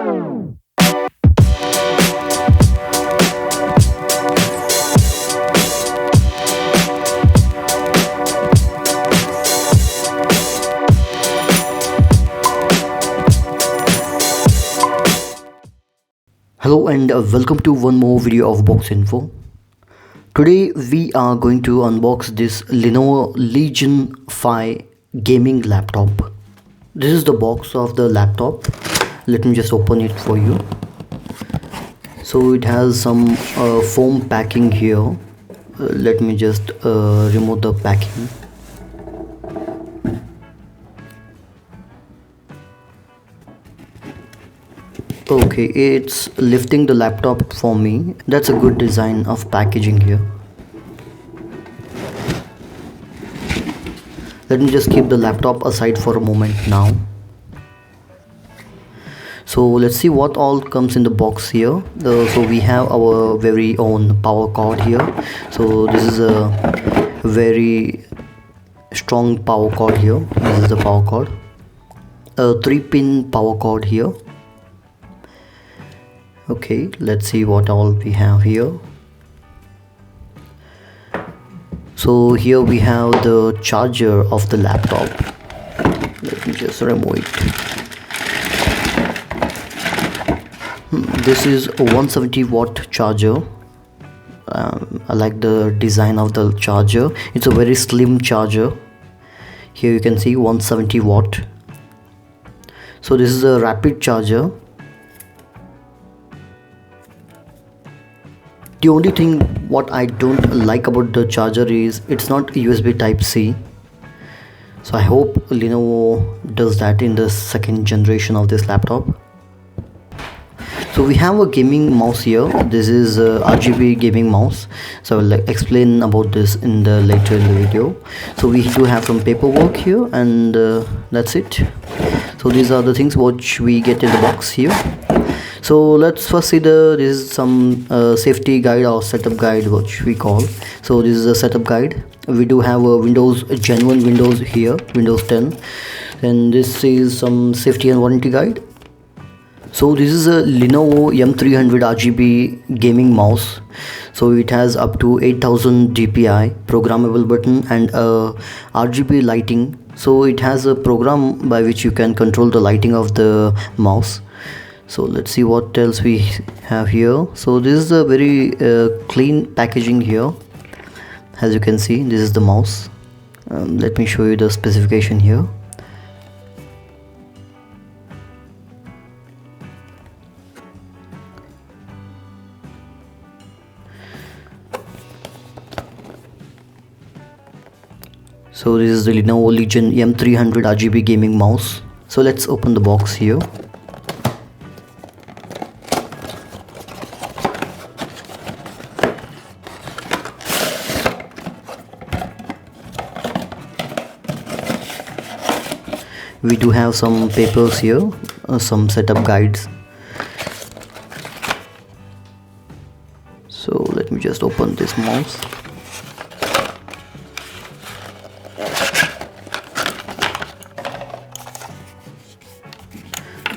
Hello and welcome to one more video of Box Info. Today we are going to unbox this Lenovo Legion 5 gaming laptop. This is the box of the laptop. Let me just open it for you. So it has some foam packing here. Let me just remove the packing. Okay, it's lifting the laptop for me. That's a good design of packaging here. Let me just keep the laptop aside for a moment now. So let's see what all comes in the box here. So we have our very own power cord here. So this is a very strong power cord here. This is the power cord. A 3-pin power cord here. Okay, let's see what all we have here. So here we have the charger of the laptop. Let me just remove it. This is a 170 watt charger. I like the design of the charger. It's a very slim charger. Here you can see 170 watt. So this is a rapid charger. The only thing what I don't like about the charger is it's not USB type C. So I hope Lenovo does that in the second generation of this laptop. So we have a gaming mouse here. This is a RGB gaming mouse. So I will explain about this in the later in the video. So we do have some paperwork here, and that's it. So these are the things which we get in the box here. So let's first see this is some safety guide or setup guide which we call. So this is a setup guide. We do have a genuine Windows here, Windows 10. And this is some safety and warranty guide. So this is a Lenovo M300 RGB gaming mouse. So it has up to 8000 DPI, programmable button, and RGB lighting. So it has a program by which you can control the lighting of the mouse. So let's see what else we have here. So this is a very clean packaging here. As you can see, this is the mouse. Let me show you the specification here. So this is the Lenovo Legion M300 RGB gaming mouse. So let's open the box here. We do have some papers here, some setup guides. So let me just open this mouse.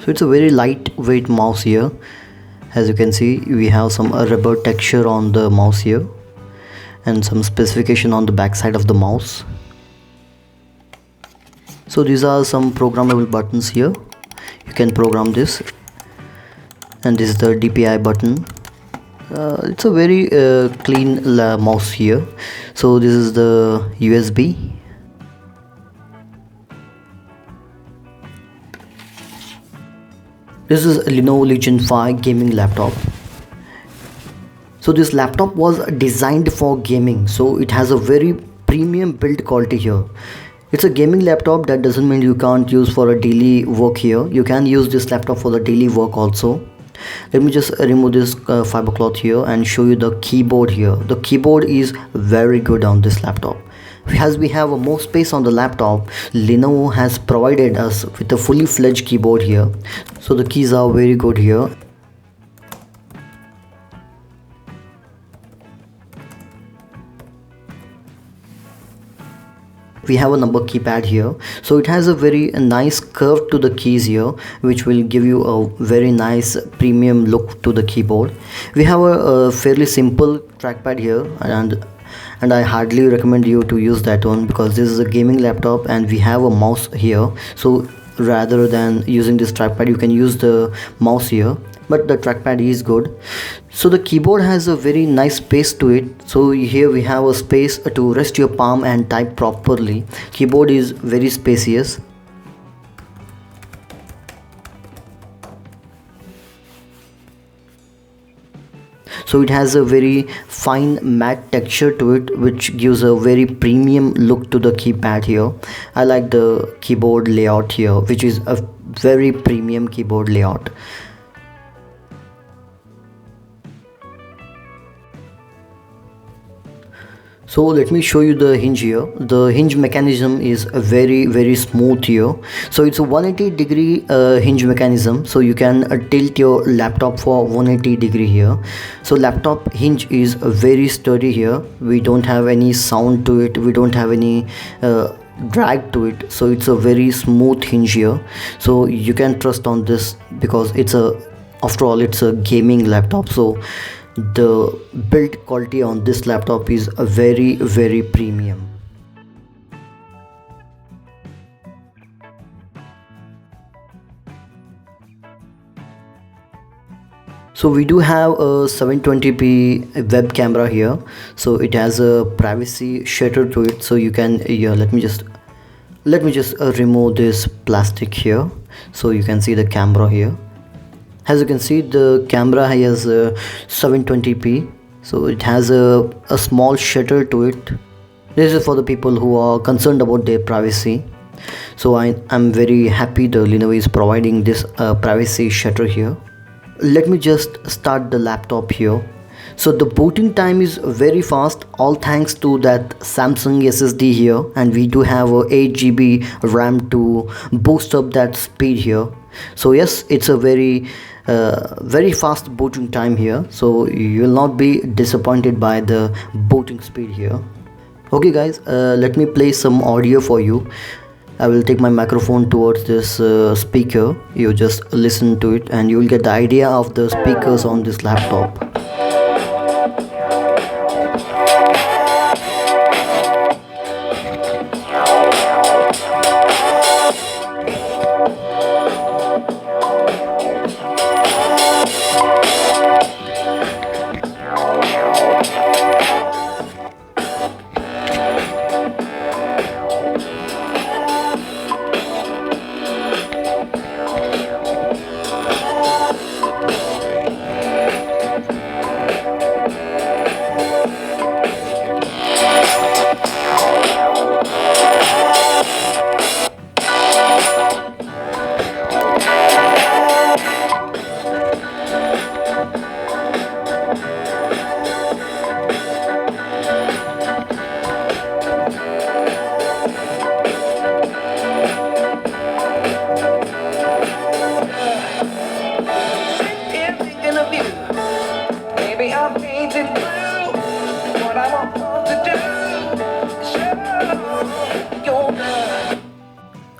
So it's a very lightweight mouse here. As you can see, we have some rubber texture on the mouse here, and some specification on the back side of the mouse. So these are some programmable buttons here. You can program this, and this is the DPI button. It's a very clean mouse here. So this is the USB. This is a Lenovo Legion 5 gaming laptop. So this laptop was designed for gaming. So it has a very premium build quality here. It's a gaming laptop. That doesn't mean you can't use for a daily work here. You can use this laptop for the daily work also. Let me just remove this fiber cloth here and show you the keyboard here. The keyboard is very good on this laptop. As we have more space on the laptop, Lenovo has provided us with a fully fledged keyboard here. So the keys are very good here. we have a number keypad here. So it has a very nice curve to the keys here, which will give you a very nice premium look to the keyboard. We have a fairly simple trackpad here, and I hardly recommend you to use that one because this is a gaming laptop and we have a mouse here. So rather than using this trackpad, you can use the mouse here, but the trackpad is good. So the keyboard has a very nice space to it. So here we have a space to rest your palm and type properly. Keyboard is very spacious. So it has a very fine matte texture to it, which gives a very premium look to the keypad here. I like the keyboard layout here, which is a very premium keyboard layout. So let me show you the hinge here. The hinge mechanism is very smooth here. So it's a 180-degree hinge mechanism, so you can tilt your laptop for 180-degree here. So laptop hinge is very sturdy here. We don't have any sound to it, we don't have any drag to it, so it's a very smooth hinge here. So you can trust on this because after all it's a gaming laptop, so the build quality on this laptop is a very premium. So we do have a 720p web camera here. So it has a privacy shutter to it, so you can let me just remove this plastic here so you can see the camera here. As you can see, the camera has a 720p, so it has a small shutter to it. This is for the people who are concerned about their privacy. So I'm very happy the Lenovo is providing this privacy shutter here. Let me just start the laptop here. So the booting time is very fast, all thanks to that Samsung SSD here, and we do have a 8GB RAM to boost up that speed here. So yes, it's a very fast booting time here, so you will not be disappointed by the booting speed here. Okay guys, let me play some audio for you. I will take my microphone towards this speaker. You just listen to it and you will get the idea of the speakers on this laptop.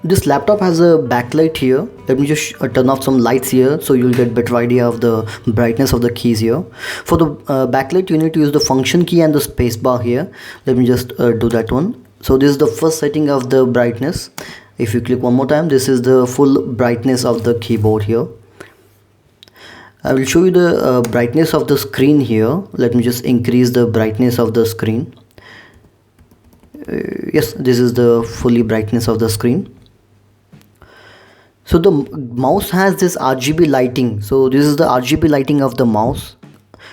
This laptop has a backlight here. Let me just turn off some lights here so you'll get better idea of the brightness of the keys here. For the backlight, you need to use the function key and the space bar here. Let me just do that one. So this is the first setting of the brightness. If you click one more time, this is the full brightness of the keyboard here. I will show you the brightness of the screen here. Let me just increase the brightness of the screen. Yes, this is the fully brightness of the screen. So the mouse has this RGB lighting. So this is the RGB lighting of the mouse.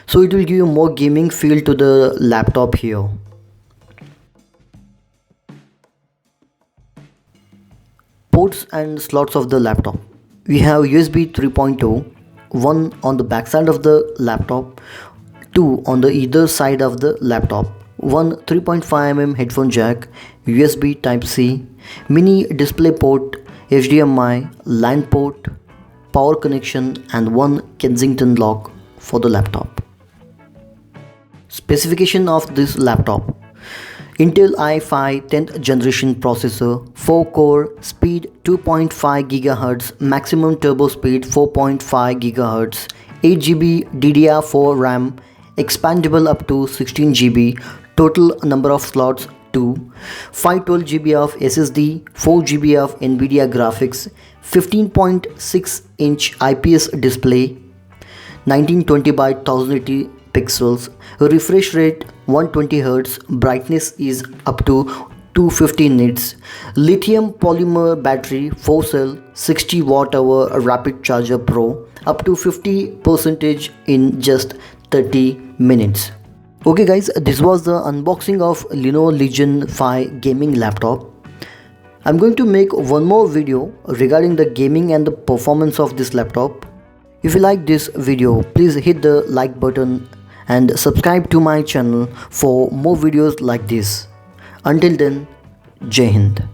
So it will give you more gaming feel to the laptop here. Ports and slots of the laptop. We have USB 3.0, one on the back side of the laptop, two on the either side of the laptop, one 3.5mm headphone jack, USB Type-C, mini display port, HDMI, LAN port, power connection, and one Kensington lock for the laptop. Specification of this laptop. Intel i5 10th generation processor, 4 core, speed 2.5 GHz, maximum turbo speed 4.5 GHz, 8 GB DDR4 RAM, expandable up to 16 GB, total number of slots 2, 512 GB of SSD, 4 GB of NVIDIA graphics, 15.6 inch IPS display, 1920 by 1080 pixels, refresh rate 120 Hz, brightness is up to 250 nits, lithium polymer battery, 4 cell, 60 watt hour rapid charger pro, up to 50% in just 30 minutes. Okay guys, this was the unboxing of Lenovo Legion 5 gaming laptop. I'm going to make one more video regarding the gaming and the performance of this laptop. If you like this video, please hit the like button and subscribe to my channel for more videos like this. Until then, Jai Hind.